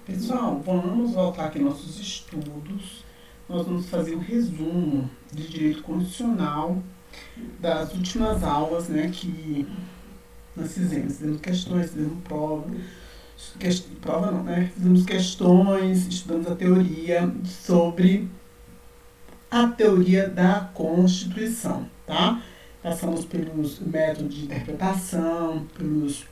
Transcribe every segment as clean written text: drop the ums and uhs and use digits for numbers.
Pessoal, vamos voltar aqui nossos estudos. Nós vamos fazer um resumo de direito constitucional das últimas aulas, né, que nós fizemos questões, fizemos prova não, né, fizemos questões, estudamos a teoria sobre a teoria da Constituição, tá? Passamos pelos métodos de interpretação, pelos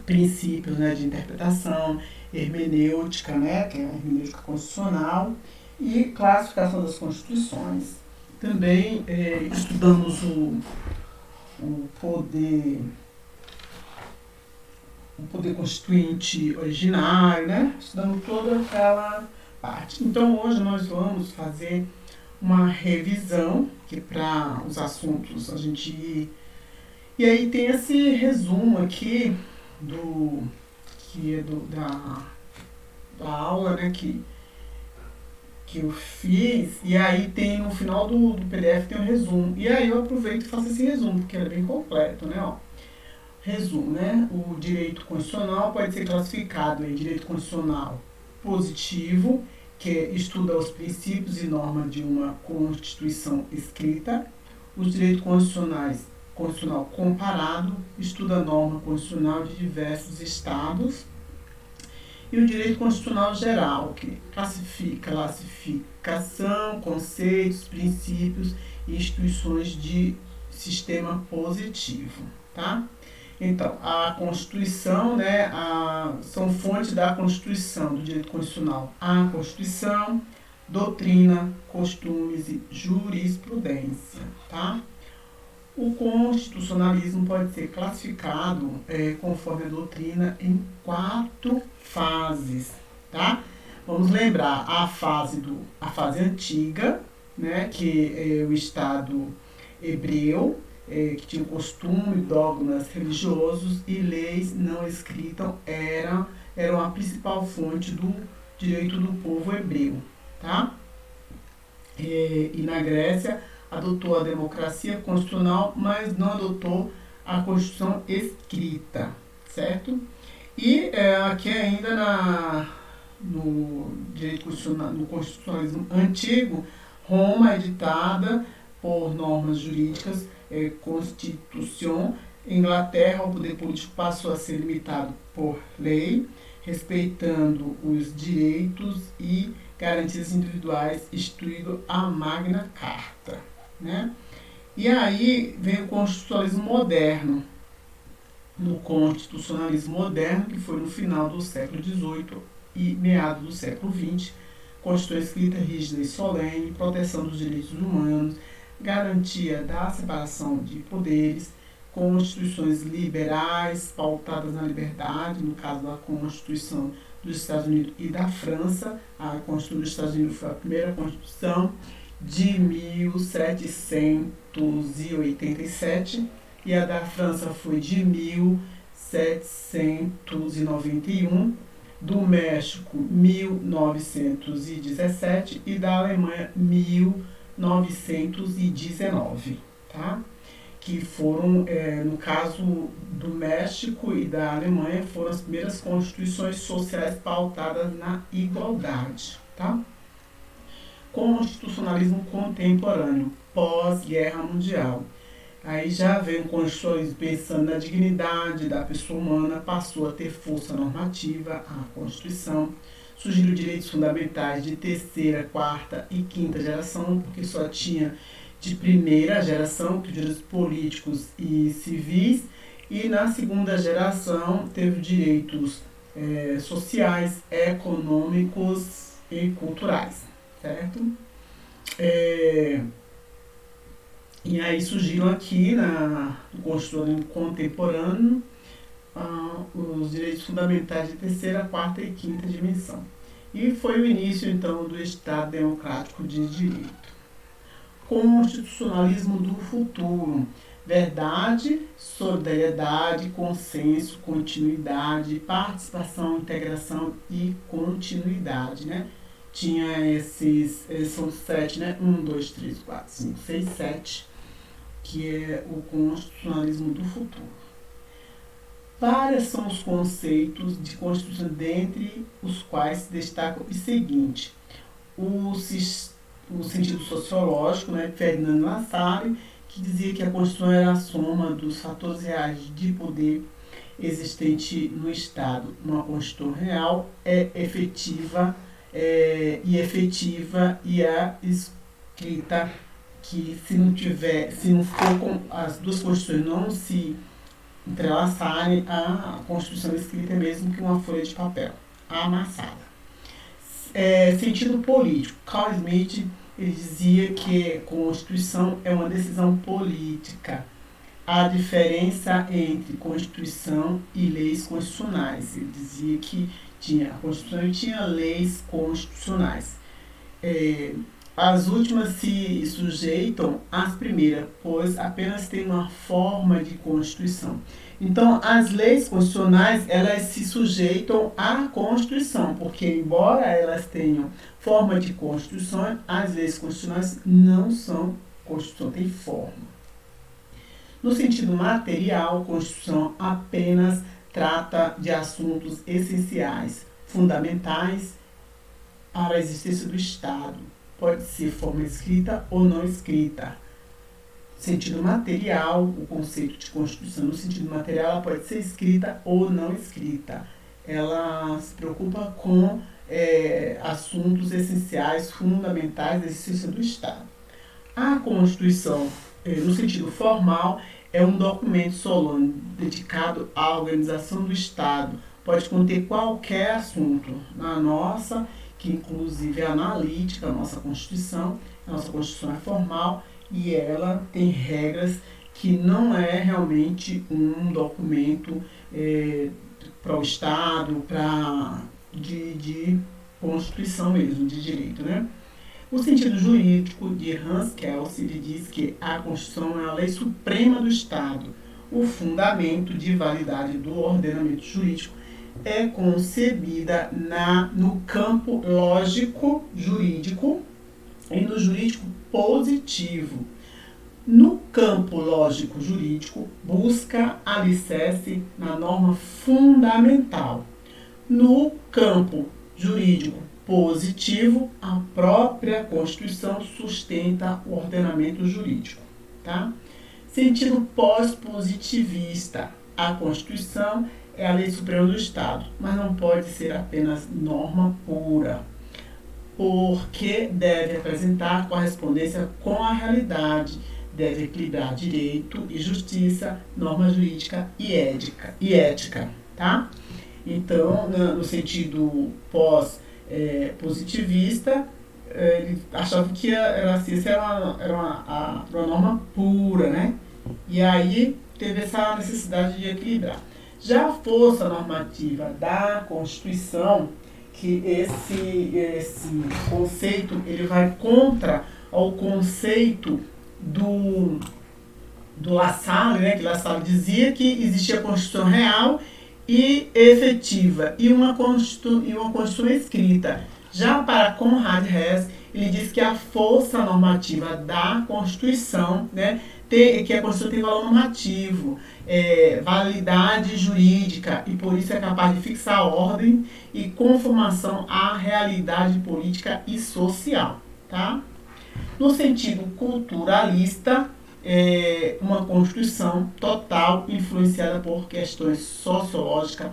princípios, né, de interpretação, hermenêutica, né, que é a hermenêutica constitucional, e classificação das constituições. Também estudamos o poder constituinte originário, né? Estudamos toda aquela parte. Então hoje nós vamos fazer uma revisão, que para os assuntos a gente ir. E aí tem esse resumo aqui da aula, né, que eu fiz, e aí tem no final do PDF tem um resumo. E aí eu aproveito e faço esse resumo, porque ele é bem completo, né? Ó. Resumo, né? O direito constitucional pode ser classificado em direito constitucional positivo, que estuda os princípios e normas de uma Constituição escrita. Os direitos constitucional comparado, estuda a norma constitucional de diversos estados. E o direito constitucional geral, que classifica classificação, conceitos, princípios e instituições de sistema positivo, tá? Então, a Constituição, né, são fontes da Constituição, do direito constitucional. A Constituição, doutrina, costumes e jurisprudência, tá? O constitucionalismo pode ser classificado conforme a doutrina em 4 fases, tá? Vamos lembrar a fase antiga, né, que é o Estado hebreu, que tinha costume, dogmas religiosos e leis não escritas eram a principal fonte do direito do povo hebreu, tá? E na Grécia adotou a democracia constitucional, mas não adotou a Constituição escrita, certo? E aqui ainda no direito constitucional, no constitucionalismo antigo, Roma é ditada por normas jurídicas, Constituição. Inglaterra, o poder político passou a ser limitado por lei, respeitando os direitos e garantias individuais, instituído a Magna Carta, né? E aí vem o constitucionalismo moderno. No constitucionalismo moderno, que foi no final do século XVIII e meados do século XX, Constituição escrita, rígida e solene, proteção dos direitos humanos, garantia da separação de poderes, constituições liberais pautadas na liberdade, no caso da Constituição dos Estados Unidos e da França. A Constituição dos Estados Unidos foi a primeira Constituição de 1787 e a da França foi de 1791, do México 1917 e da Alemanha 1919, tá? Que foram, no caso do México e da Alemanha, foram as primeiras constituições sociais pautadas na igualdade, tá? Constitucionalismo contemporâneo, pós-guerra mundial. Aí já vem o constitucionalismo pensando na dignidade da pessoa humana, passou a ter força normativa, a Constituição. Surgiram direitos fundamentais de terceira, quarta e quinta geração, porque só tinha de primeira geração, que direitos políticos e civis, e na segunda geração teve direitos sociais, econômicos e culturais, certo? E aí surgiram aqui no constitucionalismo contemporâneo os direitos fundamentais de terceira, quarta e quinta dimensão. E foi o início, então, do Estado Democrático de Direito. Constitucionalismo do futuro. Verdade, solidariedade, consenso, continuidade, participação, integração e continuidade, né? Tinha são 7, né? 1, 2, 3, 4, 5, 6, 7, que é o constitucionalismo do futuro. Vários são os conceitos de Constituição, dentre os quais se destaca o seguinte: o sentido sociológico, né, Ferdinand Lassalle, que dizia que a Constituição era a soma dos fatores reais de poder existente no Estado. Uma Constituição real é efetiva e a escrita que se não for com as duas Constituições não se entrelaçarem, a Constituição escrita é mesmo que uma folha de papel amassada. Sentido político. Carl Smith ele dizia que a Constituição é uma decisão política. A diferença entre Constituição e leis constitucionais. Ele dizia que tinha a Constituição e tinha leis constitucionais. As últimas se sujeitam às primeiras, pois apenas tem uma forma de Constituição. Então, as leis constitucionais, elas se sujeitam à Constituição, porque embora elas tenham forma de Constituição, as leis constitucionais não são Constituição, tem forma. No sentido material, a Constituição apenas trata de assuntos essenciais, fundamentais para a existência do Estado. Pode ser forma escrita ou não escrita. Sentido material, o conceito de Constituição no sentido material, ela pode ser escrita ou não escrita. Ela se preocupa com assuntos essenciais, fundamentais da existência do Estado. A Constituição, no sentido formal, é um documento solene dedicado à organização do Estado. Pode conter qualquer assunto. Na nossa, que inclusive é analítica, a nossa Constituição é formal e ela tem regras que não é realmente um documento para o Estado, de Constituição mesmo, de direito, né? O sentido jurídico de Hans Kelsen diz que a Constituição é a lei suprema do Estado. O fundamento de validade do ordenamento jurídico é concebida no campo lógico jurídico e no jurídico positivo. No campo lógico jurídico, busca alicerce na norma fundamental. No campo jurídico positivo, a própria Constituição sustenta o ordenamento jurídico. Tá? Sentido pós-positivista. A Constituição é a lei suprema do Estado, mas não pode ser apenas norma pura, porque deve apresentar correspondência com a realidade, deve equilibrar direito e justiça, norma jurídica e ética. Tá? Então, no sentido pós-positivista, ele achava que a ciência era uma norma pura, né? E aí teve essa necessidade de equilibrar. Já a força normativa da Constituição, que esse conceito ele vai contra o conceito do Lassalle, né? Que Lassalle dizia que existia a Constituição real e efetiva e uma Constituição escrita. Já para Conrad Hess, ele diz que a força normativa da Constituição, né, que a Constituição tem valor normativo, validade jurídica e por isso é capaz de fixar ordem e conformação à realidade política e social. Tá? No sentido culturalista, uma Constituição total influenciada por questões sociológicas,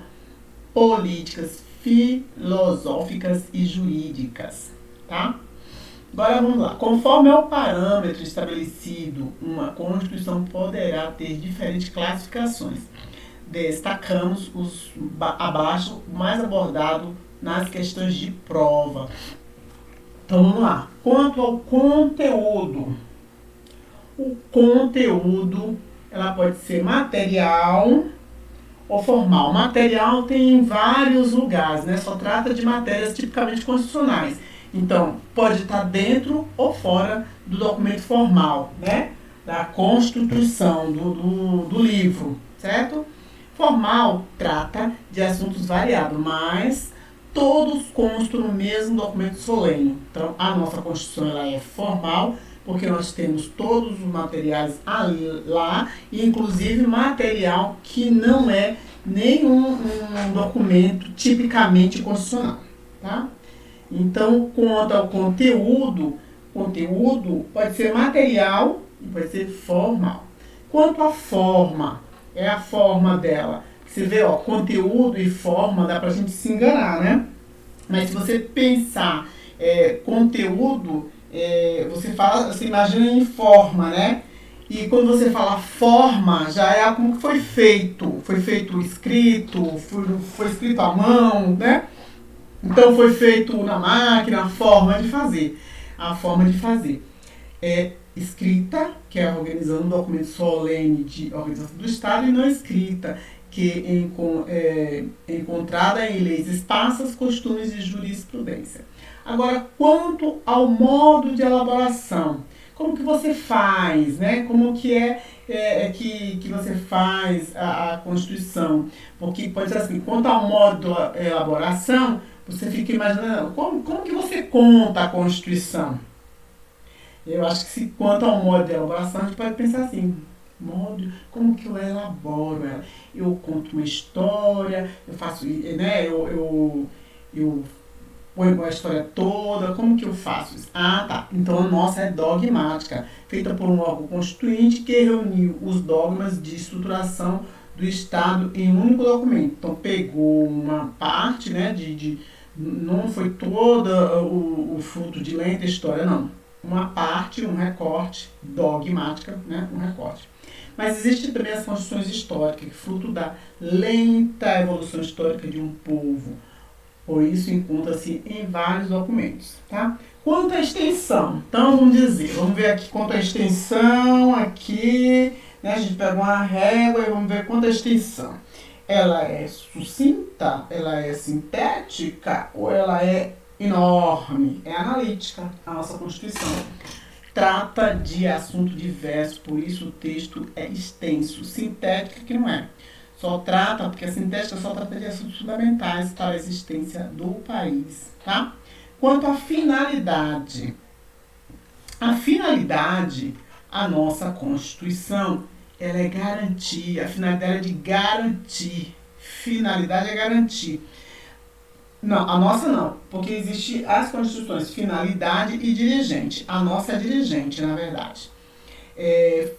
políticas, filosóficas e jurídicas. Tá? Agora vamos lá. Conforme o parâmetro estabelecido, uma Constituição poderá ter diferentes classificações. Destacamos os abaixo mais abordado nas questões de prova. Então vamos lá. Quanto ao conteúdo, o conteúdo ela pode ser material ou formal. Material tem em vários lugares, né? Só trata de matérias tipicamente constitucionais. Então, pode estar dentro ou fora do documento formal, né? Da Constituição, do livro, certo? Formal trata de assuntos variados, mas todos constam no mesmo documento solene. Então, a nossa Constituição ela é formal, porque nós temos todos os materiais lá, inclusive material que não é nenhum um documento tipicamente constitucional, tá? Então, quanto ao conteúdo pode ser material e pode ser formal. Quanto à forma, é a forma dela. Você vê, ó, conteúdo e forma, dá pra gente se enganar, né? Mas se você pensar conteúdo, você imagina em forma, né? E quando você fala forma, já é como que foi feito. Foi feito escrito, foi escrito à mão, né? Então foi feito na máquina, a forma de fazer. A forma de fazer. Escrita, que é organizando um documento solene de organização do Estado, e não escrita, que é encontrada em leis esparsas, costumes e jurisprudência. Agora, quanto ao modo de elaboração, como que você faz, né? Como que que você faz a Constituição? Porque pode ser assim, quanto ao modo de elaboração, você fica imaginando, como que você conta a Constituição? Eu acho que quanto ao modo de elaboração, a gente pode pensar assim, como que eu elaboro ela? Eu conto uma história, eu faço, né? Eu ponho a história toda, como que eu faço isso? Ah, tá. Então a nossa é dogmática, feita por um órgão constituinte que reuniu os dogmas de estruturação do Estado em um único documento. Então pegou uma parte, né, não foi toda o fruto de lenta história, não. Uma parte, um recorte, dogmática, né, um recorte. Mas existem também as constituições históricas, fruto da lenta evolução histórica de um povo. Por isso encontra-se em vários documentos, tá? Quanto à extensão, então vamos ver aqui quanto à extensão, aqui, né, a gente pega uma régua e vamos ver quanto à extensão. Ela é sucinta, ela é sintética ou ela é enorme? É analítica, a nossa Constituição. Trata de assunto diverso, por isso o texto é extenso. Sintética que não é. Só trata, porque a sintética só trata de assuntos fundamentais para a existência do país, tá? Quanto à finalidade. A nossa Constituição, ela é garantir, a finalidade é de garantir. Finalidade é garantir. Não, a nossa não, porque existe as constituições finalidade e dirigente. A nossa é dirigente, na verdade.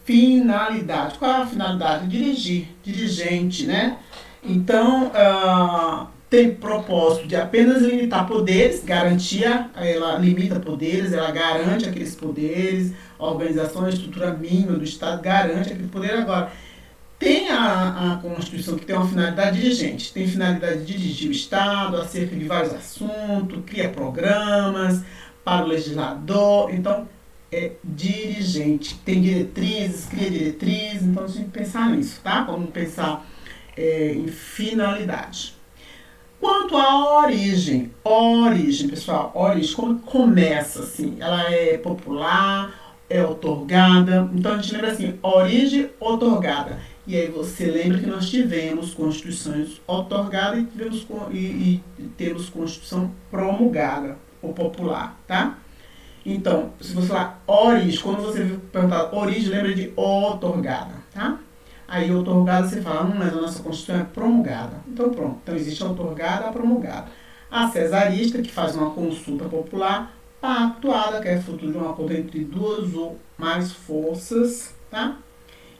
Finalidade. Qual é a finalidade? Dirigir, dirigente, né? Então, tem propósito de apenas limitar poderes, garantia, ela limita poderes, ela garante aqueles poderes, a organização, a estrutura mínima do Estado garante aquele poder. Agora, tem a Constituição que tem uma finalidade dirigente, tem finalidade de dirigir o Estado acerca de vários assuntos, cria programas para o legislador, então é dirigente, tem diretrizes, cria diretrizes, então a gente tem que pensar nisso, tá? Vamos pensar em finalidade. Quanto à origem, pessoal, como começa assim? Ela é popular, é outorgada, então a gente lembra assim, origem outorgada. E aí você lembra que nós tivemos constituições outorgadas e temos Constituição promulgada, ou popular, tá? Então, se você falar origem, quando você perguntar origem, lembra de outorgada, tá? Aí outorgada você fala, mas a nossa Constituição é promulgada. Então pronto, então existe a outorgada e a promulgada. A cesarista, que faz uma consulta popular, pactuada, que é fruto de um acordo entre duas ou mais forças, tá?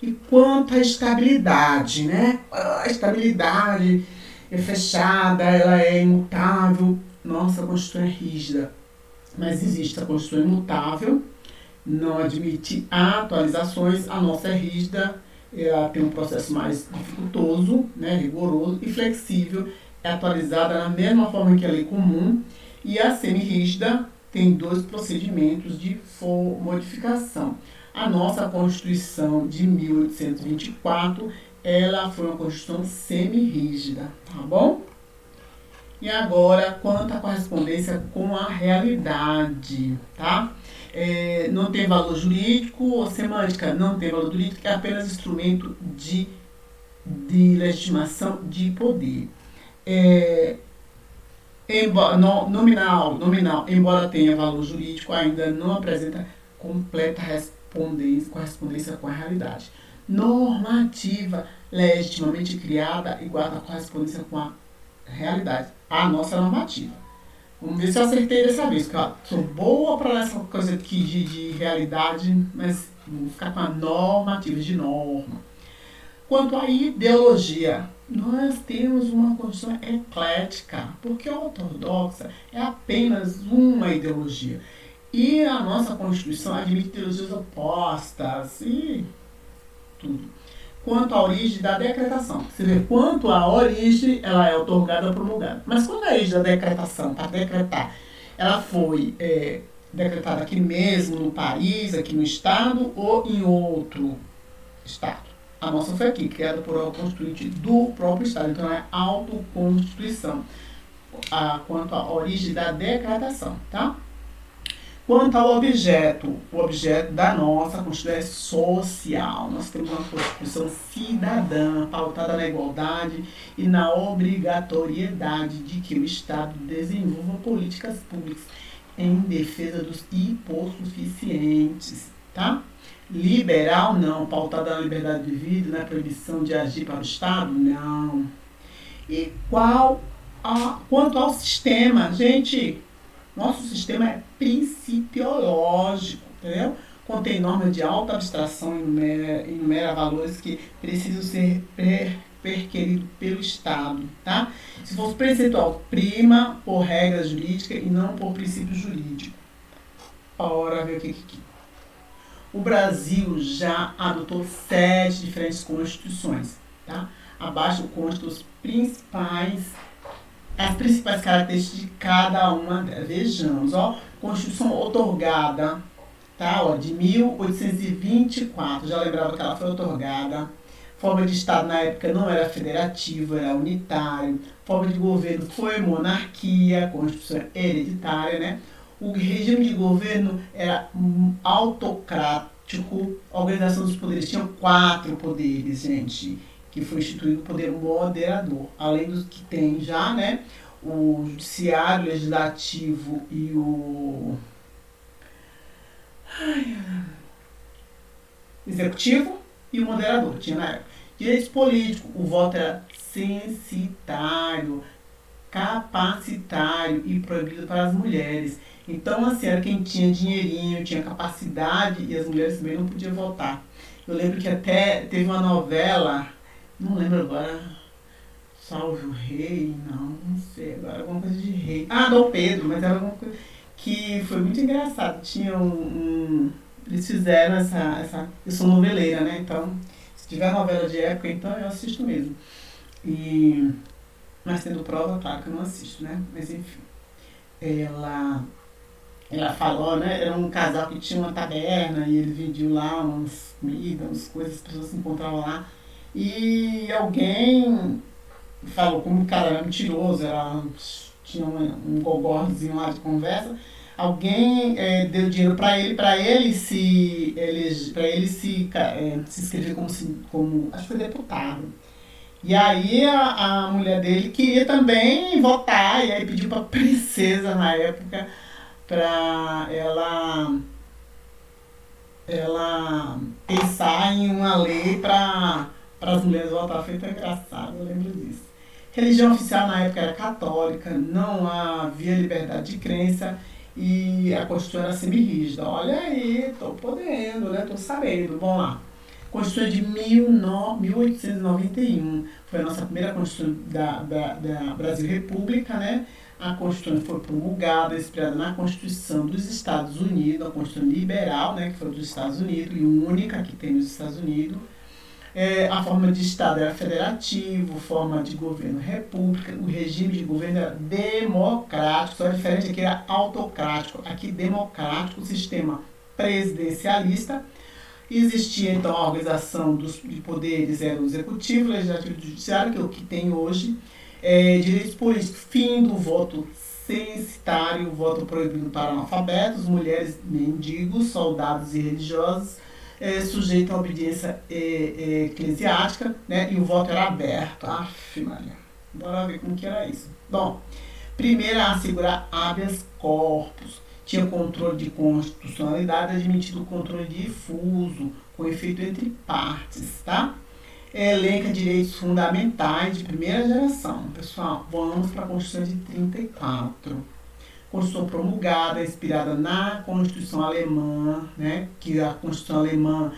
E quanto à estabilidade, né? A estabilidade é fechada, ela é imutável. Nossa, a Constituição é rígida. Mas existe a Constituição imutável, não admite atualizações. A nossa é rígida, ela tem um processo mais dificultoso, né? Rigoroso e flexível. É atualizada da mesma forma que a lei comum. E a semi-rígida tem 2 procedimentos de modificação. A nossa Constituição de 1824, ela foi uma Constituição semi-rígida, tá bom? E agora, quanto à correspondência com a realidade, tá? Não tem valor jurídico ou semântica, não tem valor jurídico, é apenas instrumento de legitimação de poder. Nominal, embora tenha valor jurídico, ainda não apresenta completa correspondência com a realidade. Normativa legitimamente criada igual a correspondência com a realidade. A nossa normativa. Vamos ver se eu acertei dessa vez, porque eu sou boa para essa coisa aqui de realidade, mas vou ficar com a normativa de norma. Quanto à ideologia, nós temos uma Constituição eclética, porque a ortodoxa é apenas uma ideologia. E a nossa Constituição admite ideologias opostas e tudo. Quanto à origem da decretação, você vê quanto a origem ela é otorgada ou promulgada. Mas quando a origem da decretação, para decretar, ela foi decretada aqui mesmo no país, aqui no estado ou em outro estado? A nossa foi aqui, criada por órgão constituinte do próprio estado, então é autoconstituição. Quanto à origem da decretação, tá? Quanto ao objeto, o objeto da nossa Constituição é social. Nós temos uma Constituição cidadã, pautada na igualdade e na obrigatoriedade de que o Estado desenvolva políticas públicas em defesa dos hipossuficientes, tá? Liberal, não. Pautada na liberdade de vida, na proibição de agir para o Estado, não. E quanto ao sistema, gente... Nosso sistema é principiológico, entendeu? Contém normas de alta abstração e enumera valores que precisam ser perquiridos pelo Estado, tá? Se fosse percentual, prima por regra jurídica e não por princípio jurídico. Bora ver o que aqui. O Brasil já adotou 7 diferentes constituições, tá? Abaixo constam as principais características de cada uma delas. Vejamos, ó, Constituição otorgada, tá, ó, de 1824, já lembrava que ela foi otorgada. Forma de Estado na época não era federativo, era unitário. Forma de governo foi monarquia, Constituição hereditária, né? O regime de governo era autocrático. A organização dos poderes tinha 4 poderes, gente, que foi instituído o poder moderador, além dos que tem já, né, o judiciário, o legislativo e o executivo e o moderador, tinha na época. Direitos políticos, o voto era censitário, capacitário e proibido para as mulheres. Então, assim, era quem tinha dinheirinho, tinha capacidade e as mulheres também não podiam votar. Eu lembro que até teve uma novela, não lembro agora, Salve o Rei, não sei agora, alguma coisa de rei. Dom Pedro, mas era alguma coisa que foi muito engraçado. Tinha eles fizeram eu sou noveleira, né? Então, se tiver novela de época, então eu assisto mesmo. Mas tendo prova, claro que eu não assisto, né? Mas enfim. Ela falou, né? Era um casal que tinha uma taberna e ele vendiam lá umas comidas, umas coisas, as pessoas se encontravam lá. E alguém falou, como o cara era mentiroso, tinha um gogorzinho lá de conversa, alguém deu dinheiro para ele se inscrever como acho que foi deputado. E aí a mulher dele queria também votar, e aí pediu para a princesa na época para ela pensar em uma lei para as mulheres votar. Foi tão engraçado, eu lembro disso. Religião oficial na época era católica, não havia liberdade de crença e a Constituição era semi-rígida. Olha aí, tô podendo, né? Tô sabendo. Vamos lá. Constituição de 1891 foi a nossa primeira Constituição da Brasil República, né? A Constituição foi promulgada, inspirada na Constituição dos Estados Unidos, a Constituição liberal, né, que foi dos Estados Unidos e única que tem nos Estados Unidos. A forma de Estado era federativo, forma de governo república, o regime de governo era democrático, só diferente aqui era autocrático, aqui democrático, o sistema presidencialista. Existia então a organização de poderes, era o executivo, o legislativo e o judiciário, que é o que tem hoje. Direitos políticos, fim do voto censitário, voto proibido para analfabetos, mulheres, mendigos, soldados e religiosos, sujeito à obediência eclesiástica, né? E o voto era aberto. Maria. Bora ver como que era isso. Bom, primeiro a assegurar habeas corpus. tinha controle de constitucionalidade, admitido o controle difuso, com efeito entre partes, tá? Elenca direitos fundamentais de primeira geração. Pessoal, vamos para a Constituição de 34. Constituição promulgada, inspirada na Constituição Alemã, né? Que a Constituição Alemã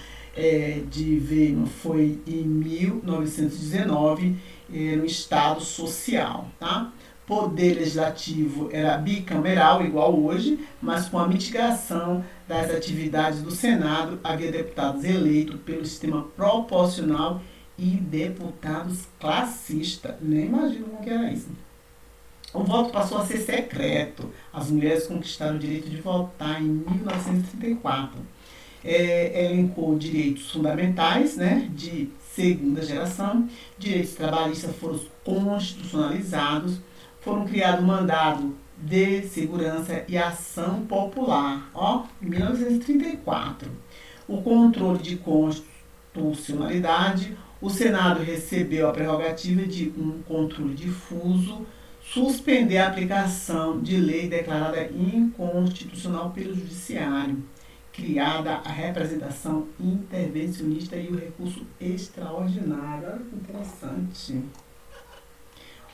de Weimar foi em 1919, no Estado Social, tá? Poder legislativo era bicameral, igual hoje, mas com a mitigação das atividades do Senado, havia deputados eleitos pelo sistema proporcional e deputados classistas. Nem imagino como que era isso. O voto passou a ser secreto. As mulheres conquistaram o direito de votar em 1934. Elencou direitos fundamentais, né, de segunda geração. Direitos trabalhistas foram constitucionalizados. Foram criados mandado de segurança e ação popular, em 1934. O controle de constitucionalidade. O Senado recebeu a prerrogativa de um controle difuso, suspender a aplicação de lei declarada inconstitucional pelo Judiciário, criada a representação intervencionista e o recurso extraordinário. Olha que interessante.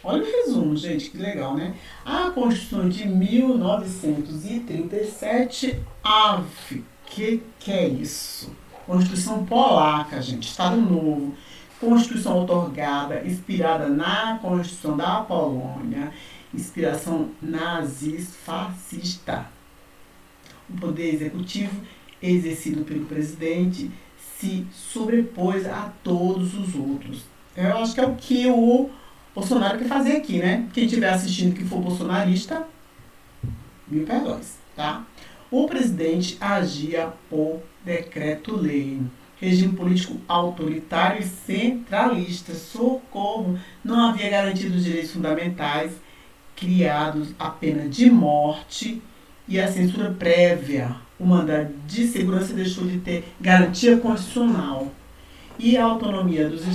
Olha o resumo, gente, que legal, né? A Constituição de 1937, que é isso? Constituição polaca, gente, Estado Novo. Constituição outorgada, inspirada na Constituição da Polônia, inspiração nazis-fascista. O poder executivo, exercido pelo presidente, se sobrepôs a todos os outros. Eu acho que é o que o Bolsonaro quer fazer aqui, né? Quem estiver assistindo que for bolsonarista, mil perdões, tá? O presidente agia por decreto-lei. Regime político autoritário e centralista. Socorro! Não havia garantia dos direitos fundamentais, criados a pena de morte e a censura prévia. O mandado de segurança deixou de ter garantia constitucional. E a autonomia dos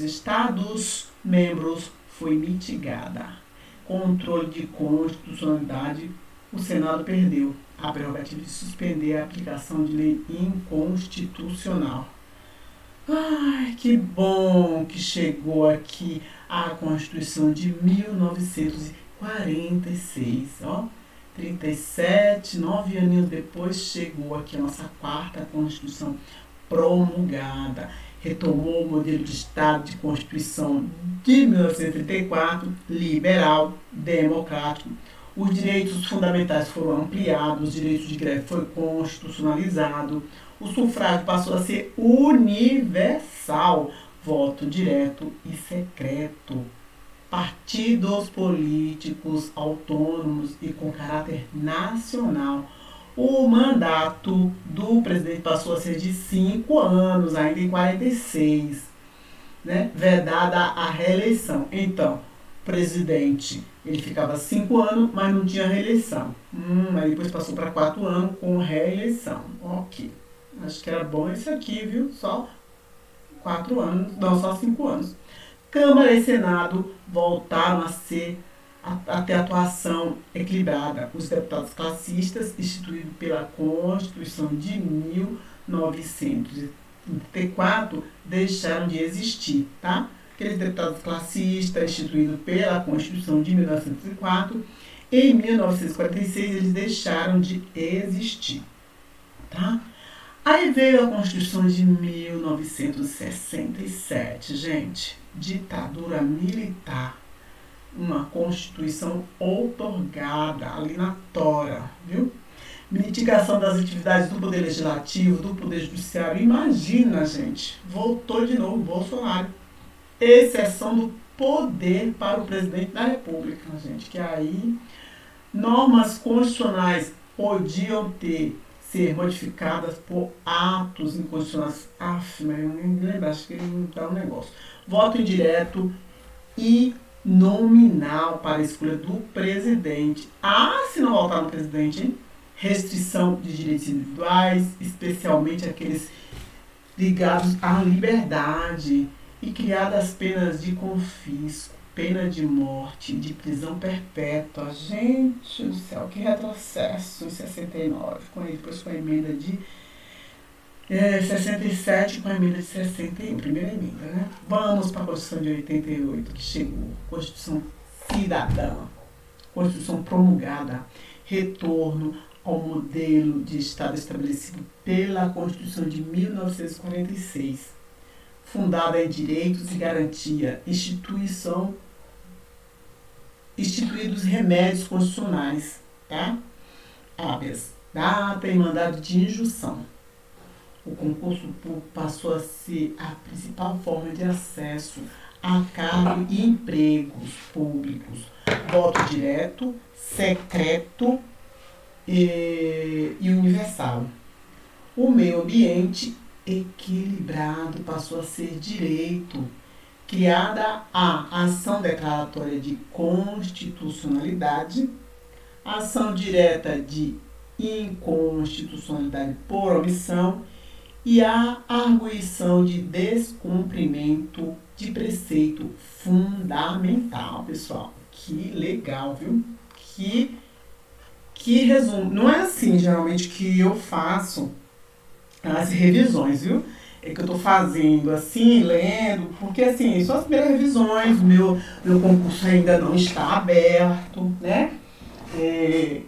Estados-membros foi mitigada. Controle de constitucionalidade, o Senado perdeu a prerrogativa de suspender a aplicação de lei inconstitucional. Ai, que bom que chegou aqui a Constituição de 1946, 37, 9 aninhos depois, chegou aqui a nossa quarta Constituição promulgada. Retomou o modelo de Estado de Constituição de 1934, liberal, democrático. Os direitos fundamentais foram ampliados, os direitos de greve foi constitucionalizado, o sufrágio passou a ser universal, voto direto e secreto. Partidos políticos autônomos e com caráter nacional. O mandato do presidente passou a ser de 5 anos, ainda em 46, né? Vedada a reeleição. Então, o presidente, ele ficava 5 anos, mas não tinha reeleição. Aí depois passou para 4 anos com reeleição. Ok. Acho que era bom isso aqui, viu? Só 4 anos, não, só 5 anos. Câmara e Senado voltaram a ter atuação equilibrada. Os deputados classistas, instituídos pela Constituição de 1934, deixaram de existir, tá? Aqueles deputados classistas, instituídos pela Constituição de 1904, em 1946 eles deixaram de existir, tá? Aí veio a Constituição de 1967, gente, ditadura militar. Uma Constituição outorgada ali na tora, viu? Mitigação das atividades do Poder Legislativo, do Poder Judiciário. Imagina, gente, voltou de novo Bolsonaro. Exceção do poder para o presidente da República, gente, que aí normas constitucionais podiam ser modificadas por atos inconstitucionais. Mas eu nem me lembro, acho que ele não dá um negócio. Voto indireto e nominal para a escolha do presidente. Se não votar no presidente, hein? Restrição de direitos individuais, especialmente aqueles ligados à liberdade, e criadas penas de confisco. pena de morte, de prisão perpétua. Gente do céu, que retrocesso em 69, depois com a emenda de 67 com a emenda de 61, primeira emenda, né? Vamos para a Constituição de 88, que chegou, Constituição Cidadã, Constituição promulgada, retorno ao modelo de Estado estabelecido pela Constituição de 1946, fundada em direitos e garantia, instituídos remédios constitucionais, tá? Habeas, data e mandado de injunção. O concurso público passou a ser a principal forma de acesso a cargos e empregos públicos. Voto direto, secreto e universal. O meio ambiente equilibrado passou a ser direito. Criada a ação declaratória de constitucionalidade, ação direta de inconstitucionalidade por omissão e a arguição de descumprimento de preceito fundamental, pessoal. Que legal, viu? Que resumo. Não é assim, geralmente, que eu faço as revisões, viu? É que eu tô fazendo assim, lendo, porque assim, são as primeiras revisões, meu concurso ainda não está aberto, né?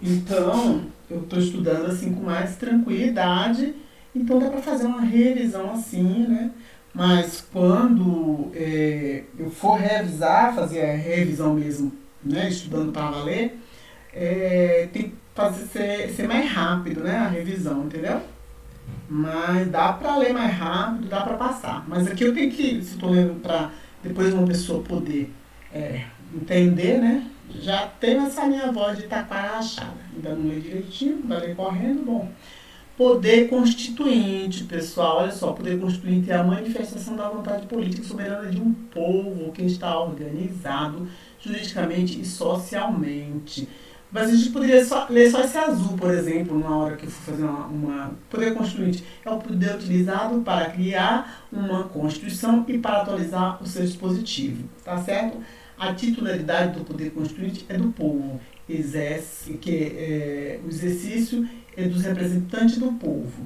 Então, eu tô estudando assim com mais tranquilidade. Então dá para fazer uma revisão assim, né? Mas quando eu for revisar, fazer a revisão mesmo, né? Estudando para valer, tem que ser mais rápido, né? A revisão, entendeu? Mas dá para ler mais rápido, dá para passar. Mas aqui eu tenho que, se estou lendo para depois uma pessoa poder entender, né? Já tenho essa minha voz de taquara achada. Ainda não lê direitinho, vai ler correndo, bom. Poder constituinte, pessoal, olha só, poder constituinte é a manifestação da vontade política soberana de um povo que está organizado juridicamente e socialmente. Mas a gente poderia ler só esse azul, por exemplo, na hora que eu for fazer uma... Poder constituinte é o poder utilizado para criar uma Constituição e para atualizar o seu dispositivo, tá certo? A titularidade do poder constituinte é do povo, o exercício é dos representantes do povo,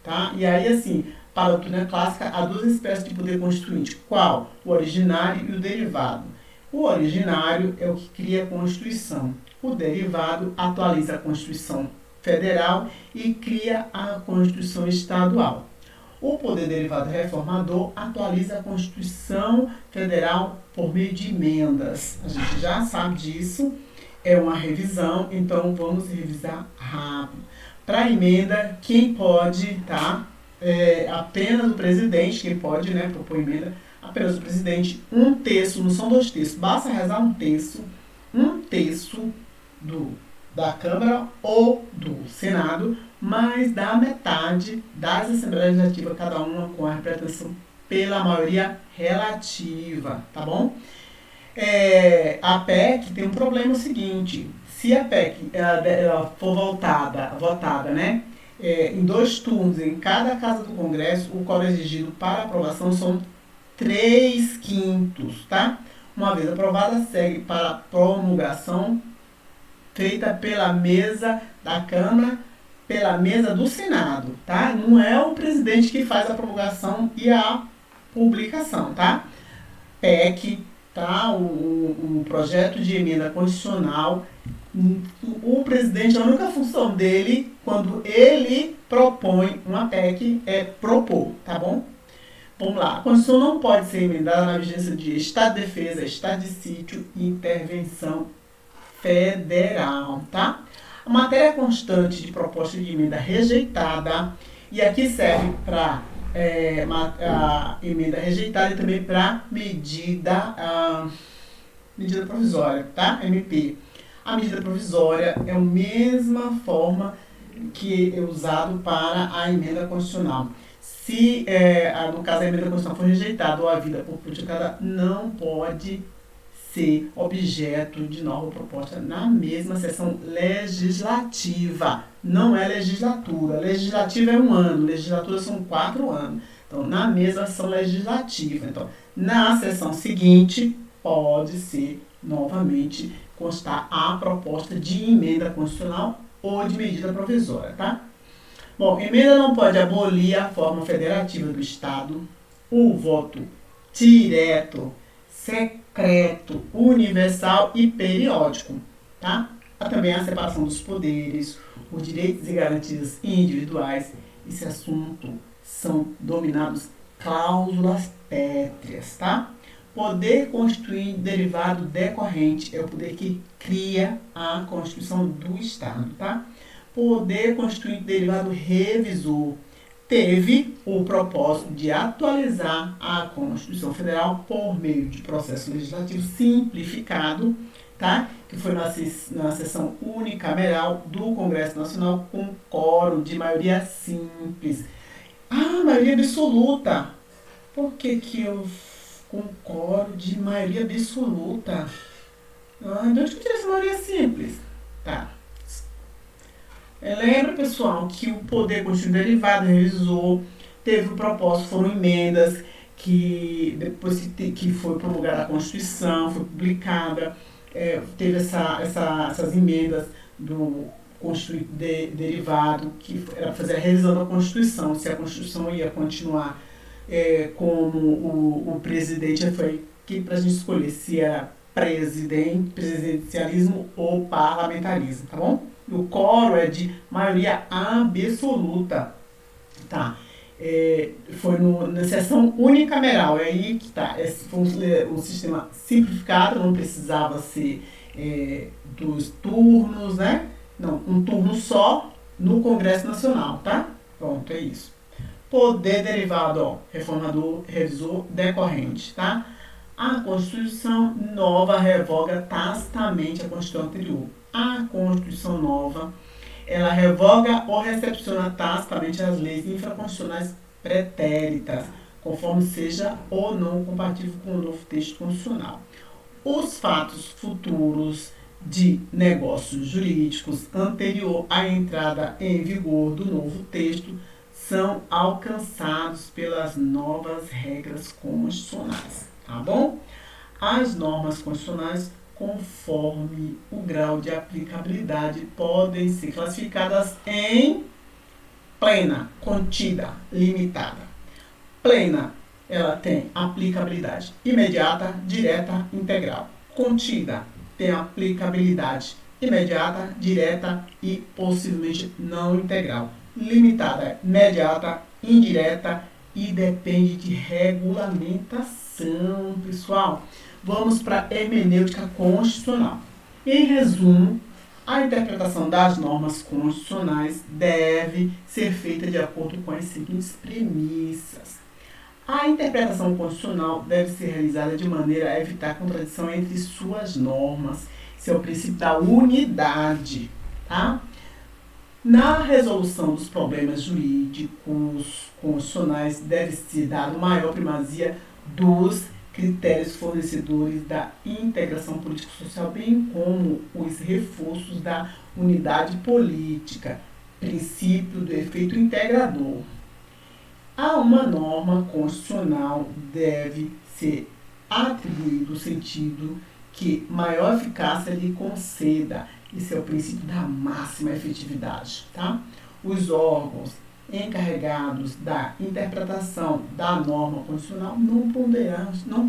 tá? E aí, assim, para a doutrina clássica, há duas espécies de poder constituinte. Qual? O originário e o derivado. O originário é o que cria a Constituição. O derivado atualiza a Constituição Federal e cria a Constituição Estadual. O poder derivado reformador atualiza a Constituição Federal por meio de emendas. A gente já sabe disso, é uma revisão, então vamos revisar rápido. Para a emenda, quem pode, tá? Apenas o presidente, quem pode, né, propor emenda, apenas o presidente, um terço, não são dois terços, basta rezar um terço da Câmara ou do Senado, mais da metade das Assembleias Legislativas, cada uma com a representação pela maioria relativa, tá bom? A PEC tem um problema seguinte, se a PEC ela for votada, né, em 2 turnos em cada casa do Congresso, o qual é exigido para aprovação são 3/5, tá? Uma vez aprovada, segue para promulgação feita pela mesa da Câmara, pela mesa do Senado, tá? Não é o presidente que faz a promulgação e a publicação, tá? PEC, tá? O projeto de emenda constitucional, o presidente, a única função dele, quando ele propõe uma PEC, é propor, tá bom? Vamos lá. A Constituição não pode ser emendada na vigência de estado de defesa, estado de sítio e intervenção federal, tá? A matéria constante de proposta de emenda rejeitada, e aqui serve para a emenda rejeitada e também para medida provisória, tá? MP. A medida provisória é a mesma forma que é usado para a emenda constitucional. Se, no caso, a emenda constitucional for rejeitada ou a vida por praticada, não pode ser objeto de nova proposta na mesma sessão legislativa. Não é legislatura. Legislativa é 1 ano, legislatura são 4 anos. Então, na mesma sessão legislativa. Então, na sessão seguinte, pode ser novamente constar a proposta de emenda constitucional ou de medida provisória, tá? Bom, emenda não pode abolir a forma federativa do Estado, o voto direto, secreto, universal e periódico, tá? Há também a separação dos poderes, os direitos e garantias individuais. Esse assunto são dominados cláusulas pétreas, tá? Poder constituinte derivado decorrente é o poder que cria a Constituição do Estado, tá? Poder constituinte derivado revisor teve o propósito de atualizar a Constituição Federal por meio de processo legislativo simplificado, tá? Que foi na sessão unicameral do Congresso Nacional com quórum de maioria simples. Ah, maioria absoluta. Por que eu concordo de maioria absoluta? Ah, então onde que tira essa maioria simples? Tá. Lembra, pessoal, que o poder constituinte derivado revisou, teve o propósito, foram emendas que depois que foi promulgada a Constituição, foi publicada, teve essas emendas do constituinte derivado, que era fazer a revisão da Constituição, se a Constituição ia continuar como o presidente foi que para a gente escolher se era presidencialismo ou parlamentarismo, tá bom? O quórum é de maioria absoluta, tá? Foi na sessão unicameral, é aí que tá. Esse foi um sistema simplificado, não precisava ser dos turnos, né? Não, um turno só no Congresso Nacional, tá? Pronto, é isso. Poder derivado, ó, reformador, revisor, decorrente, tá? A Constituição nova revoga tacitamente a Constituição anterior. A Constituição nova, ela revoga ou recepciona tacitamente as leis infraconstitucionais pretéritas, conforme seja ou não compatível com o novo texto constitucional. Os fatos futuros de negócios jurídicos anterior à entrada em vigor do novo texto são alcançados pelas novas regras constitucionais, tá bom? As normas constitucionais, conforme o grau de aplicabilidade, podem ser classificadas em plena, contida, limitada. Plena, ela tem aplicabilidade imediata, direta, integral. Contida, tem aplicabilidade imediata, direta e possivelmente não integral. Limitada, imediata, indireta e depende de regulamentação, pessoal. Vamos para a hermenêutica constitucional. Em resumo, a interpretação das normas constitucionais deve ser feita de acordo com as seguintes premissas. A interpretação constitucional deve ser realizada de maneira a evitar contradição entre suas normas. Esse é o princípio da unidade, tá? Na resolução dos problemas jurídicos constitucionais deve ser dada maior primazia dos critérios fornecedores da integração político-social, bem como os reforços da unidade política, princípio do efeito integrador. A uma norma constitucional deve ser atribuído o sentido que maior eficácia lhe conceda. Esse é o princípio da máxima efetividade, tá? Os órgãos encarregados da interpretação da norma constitucional não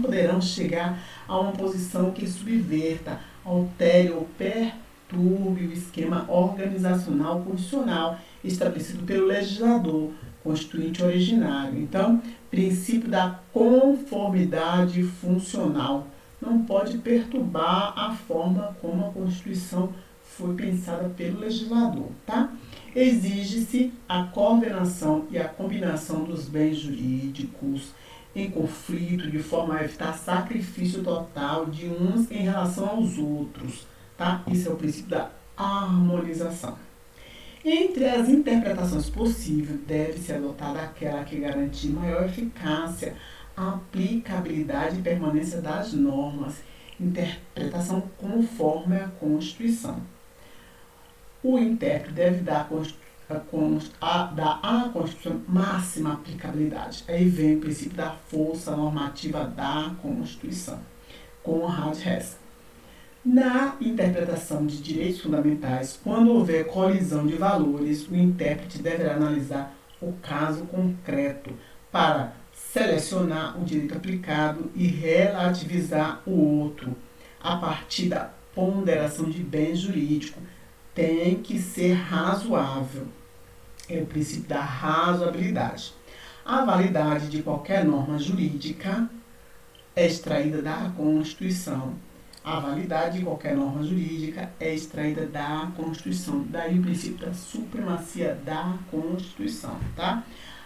poderão chegar a uma posição que subverta, altere ou perturbe o esquema organizacional constitucional estabelecido pelo legislador constituinte originário. Então, princípio da conformidade funcional. Não pode perturbar a forma como a Constituição foi pensada pelo legislador, tá? Exige-se a coordenação e a combinação dos bens jurídicos em conflito, de forma a evitar sacrifício total de uns em relação aos outros, tá? Esse é o princípio da harmonização. Entre as interpretações possíveis, deve-se adotar aquela que garantir maior eficácia, aplicabilidade e permanência das normas, interpretação conforme a Constituição. O intérprete deve dar à Constituição máxima aplicabilidade. Aí vem o princípio da força normativa da Constituição. Conrad Hess. Na interpretação de direitos fundamentais, quando houver colisão de valores, o intérprete deverá analisar o caso concreto para selecionar o direito aplicado e relativizar o outro, a partir da ponderação de bem jurídico. Tem que ser razoável. É o princípio da razoabilidade. A validade de qualquer norma jurídica é extraída da Constituição. A validade de qualquer norma jurídica é extraída da Constituição. Daí o princípio da supremacia da Constituição, tá?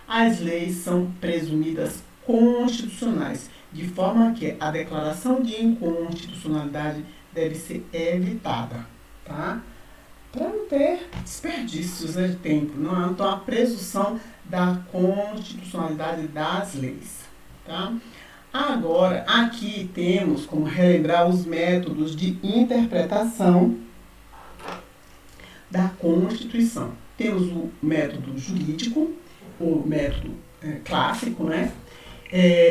As leis são presumidas constitucionais, de forma que a declaração de inconstitucionalidade deve ser evitada, tá? Para não ter desperdícios de tempo, não é? Então, a presunção da constitucionalidade das leis, tá? Agora, aqui temos como relembrar os métodos de interpretação da Constituição. Temos o método jurídico, o método clássico, né?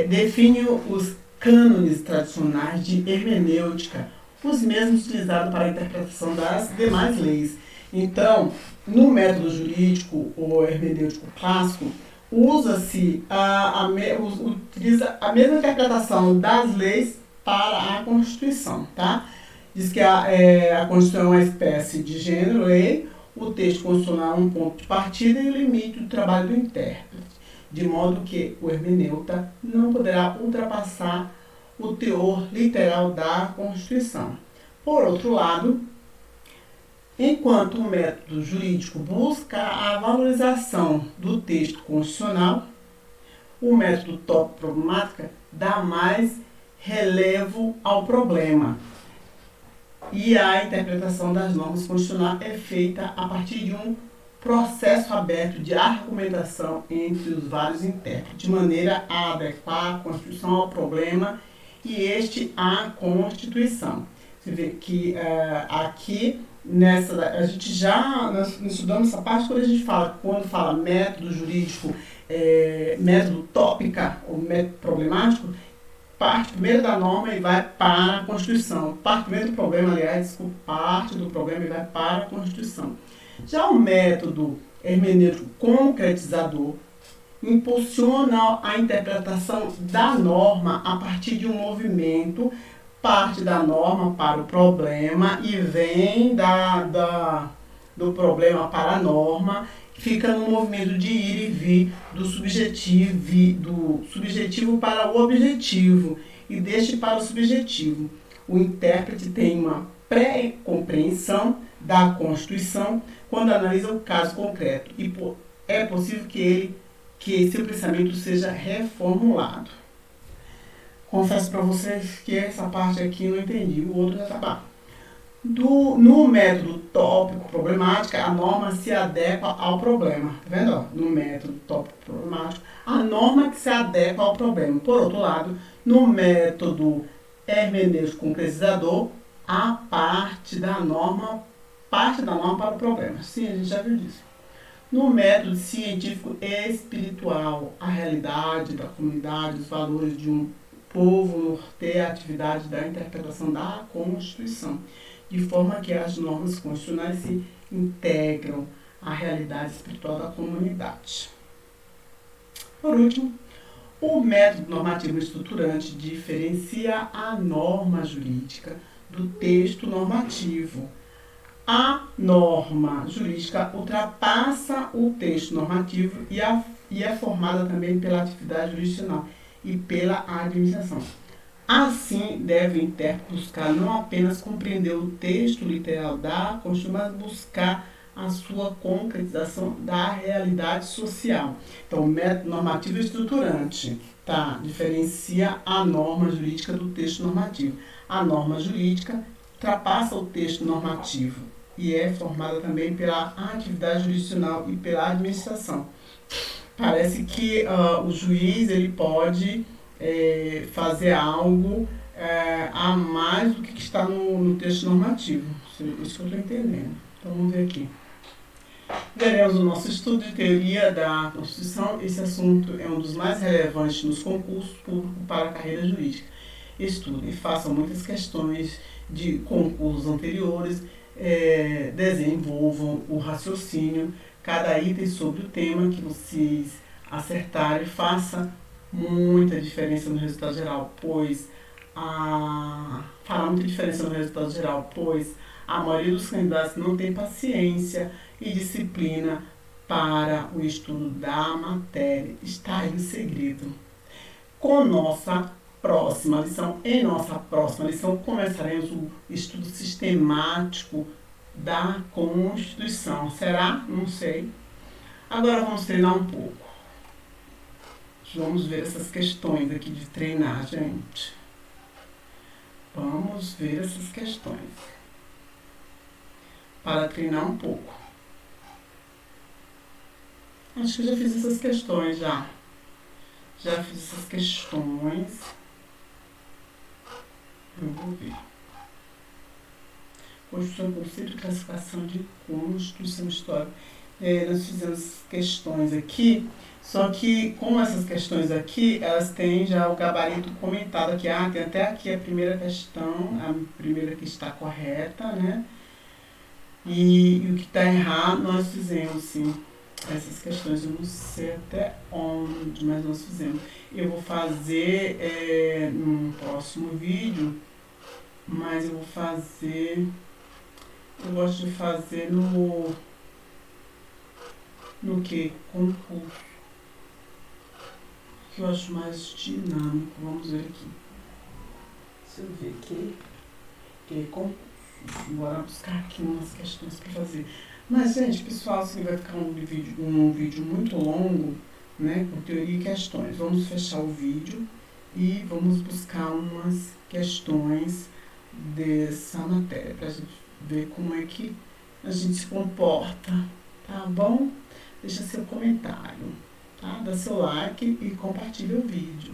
Define os cânones tradicionais de hermenêutica, os mesmos utilizados para a interpretação das demais leis. Então, no método jurídico ou hermenêutico clássico, utiliza a mesma interpretação das leis para a Constituição, tá? Diz que a Constituição é uma espécie de gênero-lei, o texto constitucional é um ponto de partida e o limite do trabalho do intérprete, de modo que o hermeneuta não poderá ultrapassar o teor literal da Constituição. Por outro lado, enquanto o método jurídico busca a valorização do texto constitucional, o método tópico-problemática dá mais relevo ao problema. E a interpretação das normas constitucionais é feita a partir de um processo aberto de argumentação entre os vários intérpretes, de maneira a adequar a Constituição ao problema e este à Constituição. Você vê que aqui a gente nós estudamos essa parte quando fala método jurídico, método tópica ou método problemático, parte primeiro da norma e vai para a Constituição. Parte primeiro do problema, parte do problema e vai para a Constituição. Já o método hermenêutico concretizador impulsiona a interpretação da norma a partir de um movimento, parte da norma para o problema e vem do problema para a norma, fica no movimento de ir e vir do subjetivo para o objetivo e deste para o subjetivo. O intérprete tem uma pré-compreensão da Constituição quando analisa o caso concreto e é possível que seu pensamento seja reformulado. Confesso para vocês que essa parte aqui eu não entendi, o outro já está bom. No método tópico-problemática, a norma se adequa ao problema. Tá vendo? No método tópico-problemático, a norma que se adequa ao problema. Por outro lado, no método hermenêutico concretizador, a parte da norma para o problema. Sim, a gente já viu disso. No método científico espiritual, a realidade da comunidade, os valores de um povo norteia a atividade da interpretação da Constituição, de forma que as normas constitucionais se integram à realidade espiritual da comunidade. Por último, o método normativo estruturante diferencia a norma jurídica do texto normativo. A norma jurídica ultrapassa o texto normativo e é formada também pela atividade jurisdicional e pela administração. Assim, deve o intérprete buscar não apenas compreender o texto literal da Constituição, mas buscar a sua concretização da realidade social. Então, o método normativo estruturante diferencia a norma jurídica do texto normativo. A norma jurídica ultrapassa o texto normativo e é formada também pela atividade jurisdicional e pela administração. Parece que o juiz ele pode fazer algo a mais do que está no texto normativo. Isso que eu estou entendendo. Então vamos ver aqui. Veremos o nosso estudo de teoria da Constituição. Esse assunto é um dos mais relevantes nos concursos públicos para a carreira jurídica. Estudem, façam muitas questões de concursos anteriores, desenvolvam o raciocínio, cada item sobre o tema que vocês acertarem, faça muita diferença no resultado geral, pois fará muita diferença no resultado geral, pois a maioria dos candidatos não tem paciência e disciplina para o estudo da matéria. Está aí o segredo. Com nossa próxima lição, em nossa próxima lição, começaremos o estudo sistemático da Constituição. Será? Não sei. Agora vamos treinar um pouco. Vamos ver essas questões aqui de treinar, gente. Vamos ver essas questões. Para treinar um pouco. Acho que eu já fiz essas questões, já. Já fiz essas questões. Eu vou ver. Constituição, conceito de classificação de Constituição Histórica. Nós fizemos questões aqui, só que com essas questões aqui, elas têm já o gabarito comentado aqui. Tem até aqui a primeira questão, a primeira que está correta, né? E o que está errado, nós fizemos, sim. Essas questões eu não sei até onde, mas nós fizemos. Eu vou fazer no próximo vídeo, mas eu vou fazer... Eu gosto de fazer no que? Concurso. Que eu acho mais dinâmico. Vamos ver aqui. Deixa eu ver aqui. Que é concurso. Bora buscar aqui umas questões para fazer. Mas, gente, pessoal, assim vai ficar um vídeo muito longo, né? Com teoria e questões. Vamos fechar o vídeo e vamos buscar umas questões dessa matéria para a gente ver como é que a gente se comporta, tá bom? Deixa seu comentário, tá? Dá seu like e compartilha o vídeo.